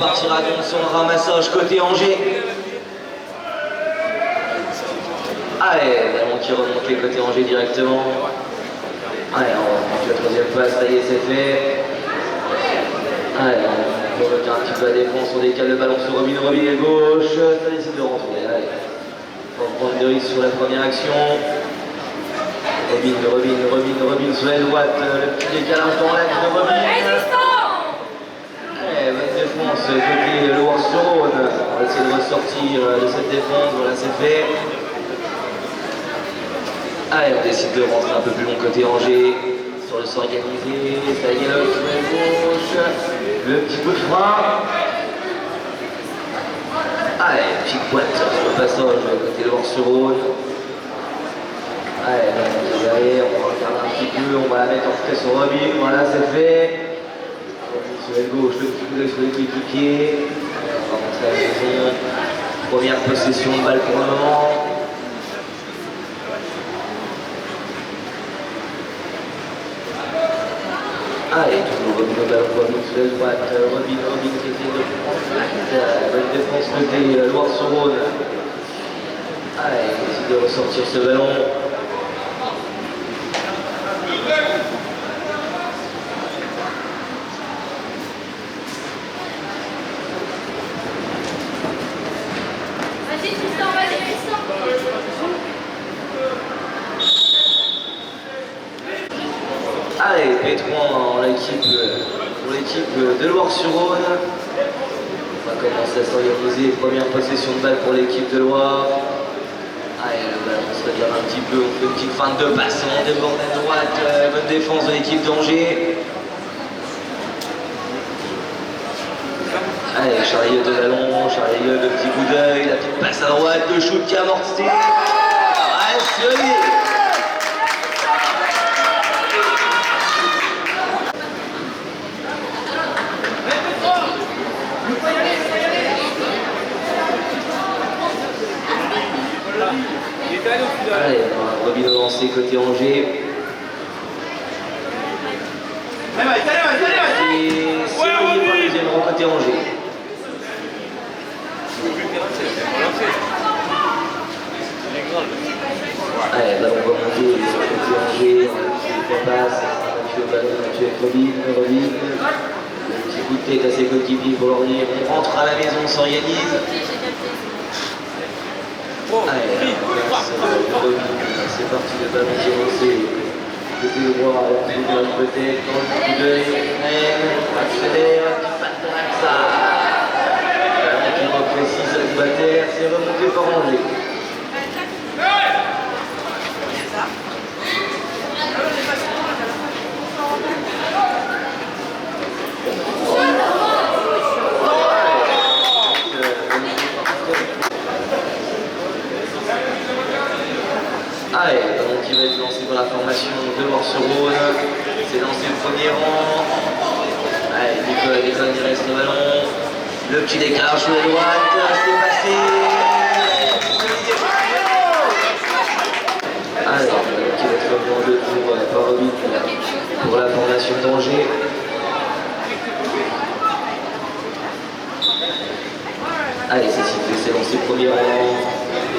Partira donc son ramassage côté Angers. Allez, ballon qui remontait côté Angers directement. Allez, on va la troisième passe, ça y est, c'est fait. Allez, on revient un petit peu à défense, on décale le ballon sur Robin à gauche. Ça décide de rentrer. Allez, on va prendre des risques sur la première action. Robin sur la droite, le petit décalage dans l'axe de Robin. Bonne défense côté Loire-sur-Rhône. On va essayer de ressortir de cette défense, voilà c'est fait. Allez, on décide de rentrer un peu plus long côté Angers. Sur le sort organisé, ça y est, le sur la gauche. Le petit coup de frein. Allez, petite boîte sur le passage côté Loire-sur-Rhône. Allez, derrière, on va regarder un petit peu, on va la mettre en tout cas sur Robin, voilà c'est fait. Sur la gauche, le petit coup d'œil sur les coéquipiers. On va rentrer à la maison. Première possession de balle pour le moment. Allez, toujours Robin au ballon, Robin sur la droite. Robin qui essaie de prendre la bonne défense côté Loire-sur-Rhône. Allez, il décide de ressortir ce ballon. Allez, P3 pour l'équipe de Loire-sur-Rhône. On va commencer à s'organiser. Première possession de balle pour l'équipe de Loire. Allez, le ballon se regarde un petit peu. On fait une petite feinte de passe. On déborde à droite. Bonne défense de l'équipe d'Angers. Allez, Charlie de ballon. Charlie de petit coup d'œil. La petite passe à droite. Le shoot qui a amorti. Allez, solide. Allez, Robin au lancé côté Angers. Et c'est le deuxième rang côté Angers. Allez, ballon remonté sur côté Angers. On passe. Mathieu au ballon, Mathieu avec Robin. Petit coup de tête à ses coéquipiers pour leur dire on rentre à la maison, on s'organise. Allez, c'est parti, le ballon qui est lancé. Côté droit, peut-être, dans le coup d'œil, accélère, qui passe dans l'axe. Ballon qui reprécise à Dubater, c'est remonté par Angers. Allez, le ballon qui va être lancé dans la formation de Loire-sur-Rhône. C'est lancé le premier rang. Allez, Nicolas il reste le ballon. Le petit décalage sur la droite, c'est passé. Alors, le ballon qui va être remis en jeu par Robin pour la formation d'Angers. Allez, c'est sifflé, c'est lancé le premier rang.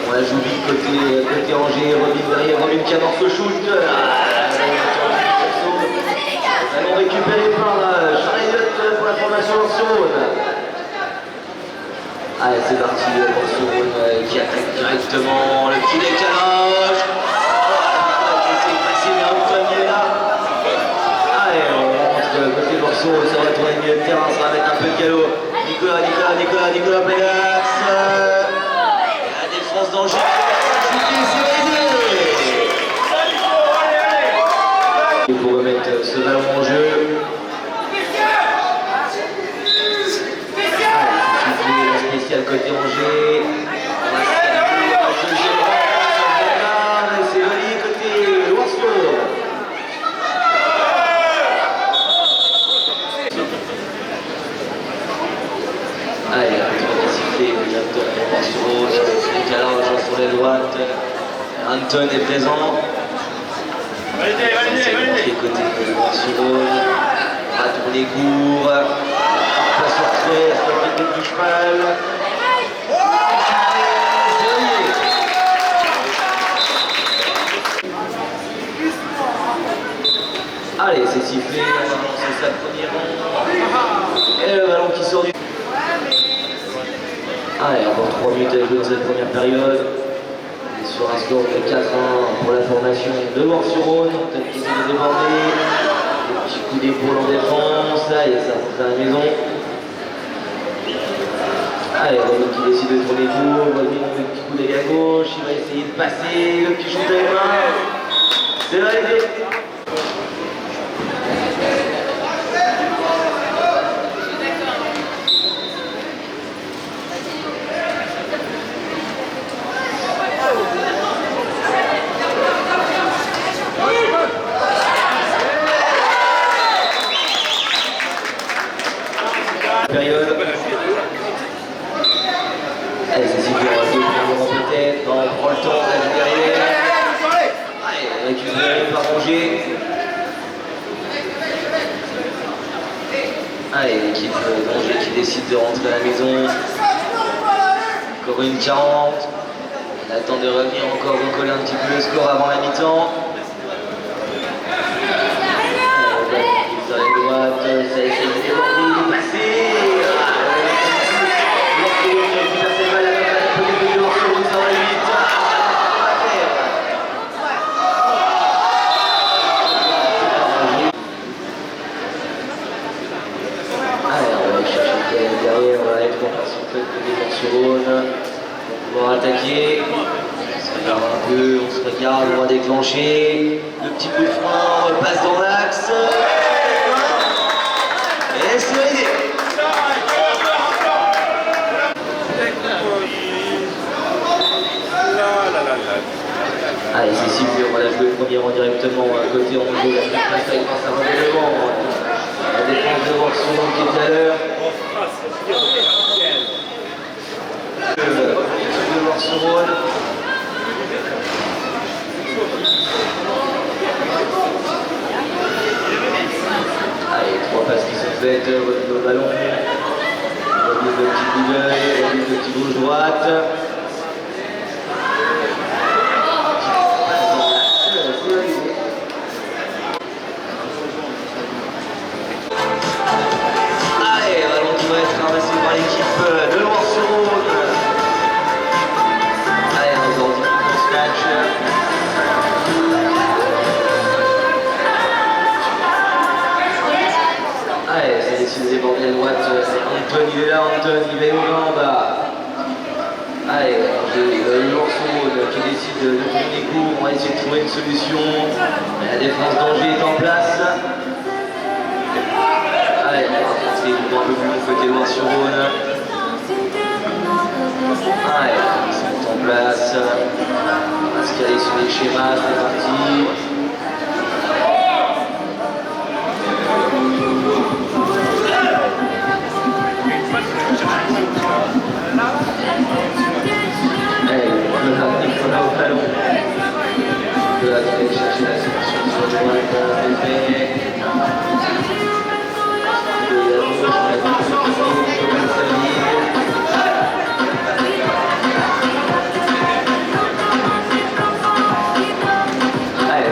On la joue vite côté Angers, Robin derrière, Robin qui amorce le shoot. Ballon récupéré par Charlie pour la formation Loire-sur-Rhône. Allez, c'est parti, Loire-sur-Rhône qui attaque directement, le petit décalage. C'est passé, mais Antoine est là. Allez, on rentre côté Loire-sur-Rhône, ça va tourner le milieu de terrain, ça va mettre un peu de galop. Nicolas Pédax. D'Angers, pour remettre ce ballon en jeu. La spéciale côté Angers. C'est joli côté Loire-sur-Rhône. Allez, on va siffler directement Loire-sur-Rhône. Décalage sur les droites. Anton est présent. C'est côté de Loire-sur-Rhône. Va tourner court. pas sur retrait, sur le pied du cheval. Allez, c'est sifflé, on va lancer ça le premier rond. Et le ballon qui sort du... Allez, encore 3 minutes à jouer dans cette première période. Et sur un score de 4-1 pour la formation de Loire-sur-Rhône. Peut-être qu'ils ont débordé. Des petits coups d'épaule en défense. Allez, ça monte à la maison. Allez, Renaud qui décide de tourner court. Renaud, le petit coup d'œil à gauche. Il va essayer de passer. Le petit shoot à la main. C'est validé. Période. Allez, c'est sifflé, on va jouer peut-être. Non, on prend le temps, on a derrière. Allez, récupéré par Angers. Allez, l'équipe d'Angers qui décide de rentrer à la maison. Encore une 40. On attend de revenir encore recoller un petit peu le score avant la mi-temps. Dans la droite, ça essaie de déborder, de passer. Derrière, on va être en centre de Loire-sur-Rhône pour pouvoir attaquer. On se regarde un peu, on se regarde, on va déclencher. Le petit coup de frein, on repasse dans l'axe. Et c'est validé. Allez, c'est sifflé, on va la jouer le premier rang directement à côté, on joue la défense avec un certain devant. La défense de Loire-sur-Rhône qui est à l'heure. De Loire-sur-Rhône. Allez, 3 passes qui sont faites, le ballon, remise le petit coup d'œil, remise le petit gauche droite. Allez, ballon qui va être ramassé par l'équipe de Loire-sur-Rhône. Allez, on va dans ce match. Allez, c'est décidé de déborder à droite. Anton, il est là, Anton, il va au jambes. Allez, Loire-sur-Rhône qui décide de prendre des coups. On va essayer de trouver une solution. La défense d'Angers est en place. Allez, on va rentrer un peu plus long côté Loire-sur-Rhône. Allez, ils sont en place. On va se caler sur les schémas, c'est parti. Nicolas au ballon. De la aller chercher la sélection sur le droit de la Pépé. De la gauche, on a dit que allez,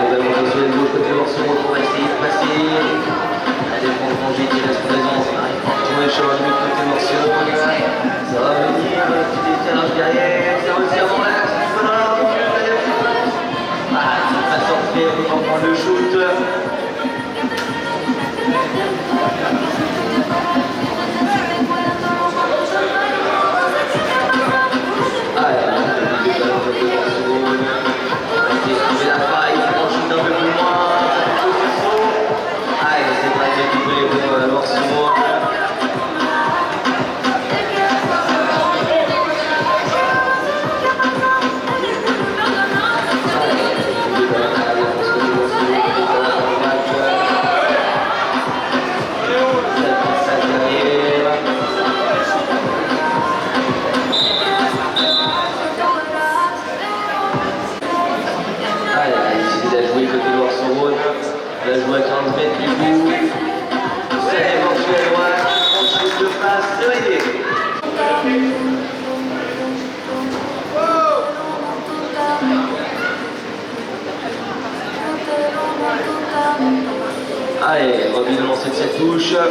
gauche.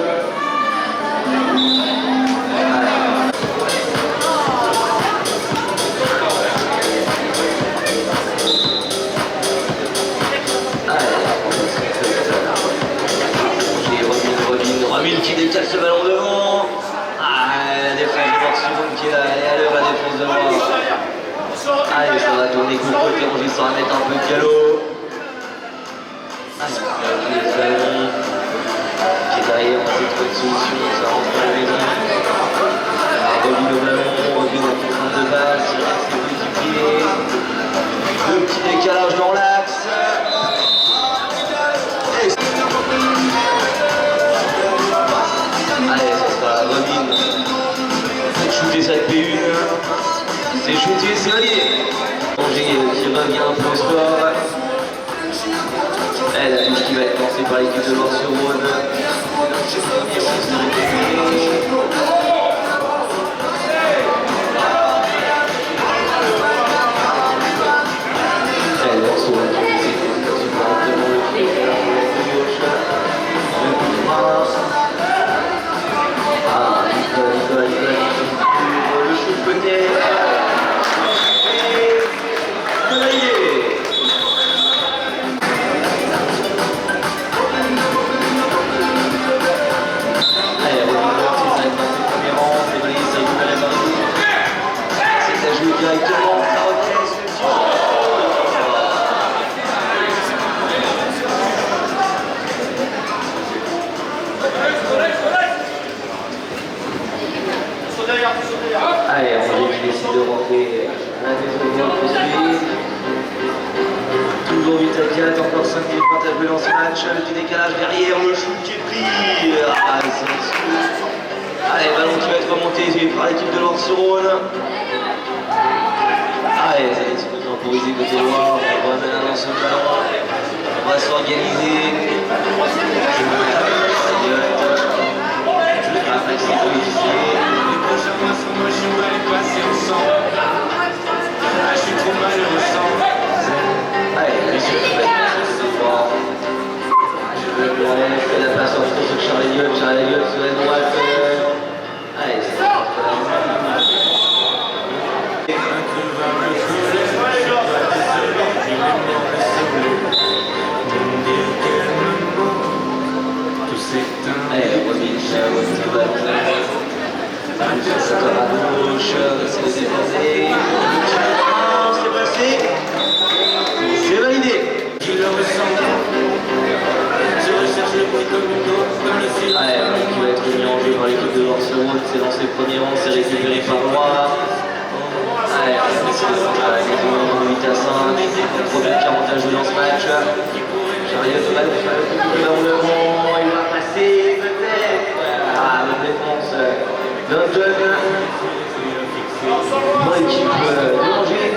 Robin qui décale ce ballon devant. La défense de Barcelone qui est là. Allez, à l'heure la défense de Barcelone. Allez, ça va tourner coup de côté, on va s'en remettre un peu de galop. Allez, le ballon qui est derrière, on va essayer de trouver une solution, ça rentre dans la maison. Robin au ballon, Robin en contrainte de basse, il reste ses coéquipiers. Le petit décalage dans l'axe. Allez, ça sera Robin. C'est shooté cette P1. C'est shooté, c'est validé. Angers qui revient un peu au sport. La touche qui va être lancée par l'équipe de Barcelone. Allez, Angers qui décide de rentrer à la maison de poursuivre. Toujours 8 à 4, encore 5 minutes à jouer dans ce match. Le petit décalage derrière, le shoot qui est pris. Allez, ballon qui va être remonté par l'équipe de Barcelone. Allez, ça va être temporisé côté droit. On va remettre dans ce ballon. On va s'organiser. La passe en fond sur Charles Elliott sur la droite. Allez, c'est allez, Robin, c'est ballon. Encore à gauche, c'est dépassé. C'est passé. C'est validé. Allez, qui va être mis en jeu par l'équipe de Barcelone, c'est dans ses premiers rangs, c'est récupéré par Noir. Allez, on va essayer de rentrer à la maison, 8 à 5, trop bien 40 à jouer dans ce match. Chariot de ballon, le ballon, il va passer peut-être. Bonne défense d'Anton. Pour l'équipe de Angers.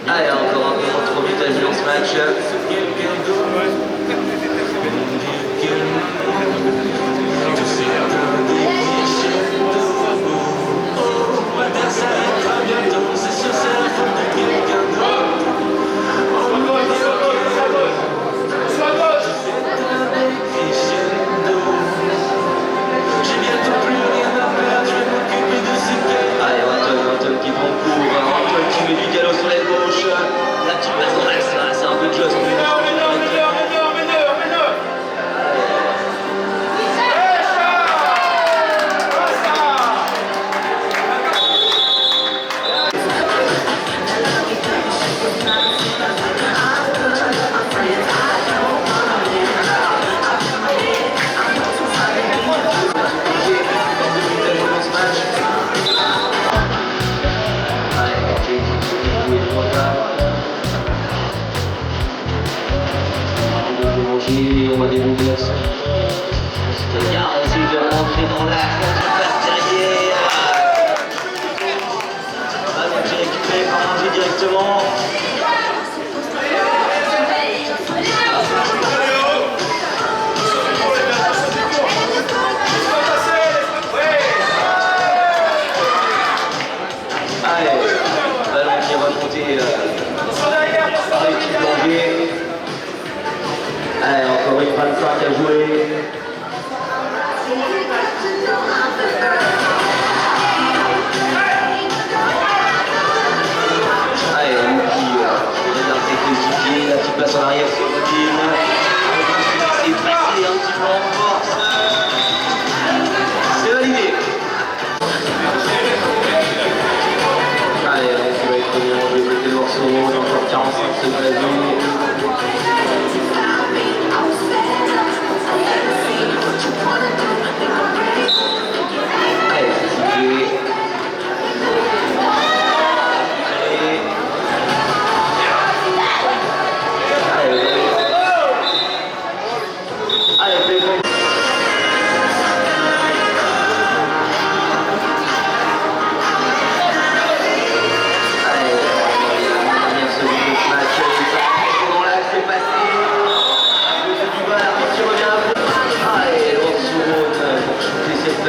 Allez, encore un peu trop vite à jouer dans ce match.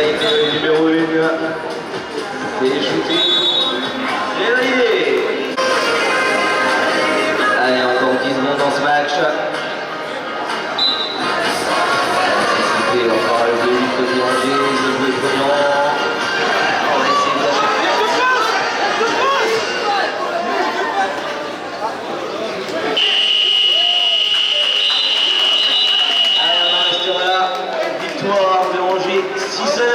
pénalité numéro 1. C'est shooté. Et validé. Allez, encore 10 secondes dans ce match. C'était encore le but côté Angers, le but Cognan. On va essayer de lâcher. Allez, on en restera là. Victoire de Angers 6-9.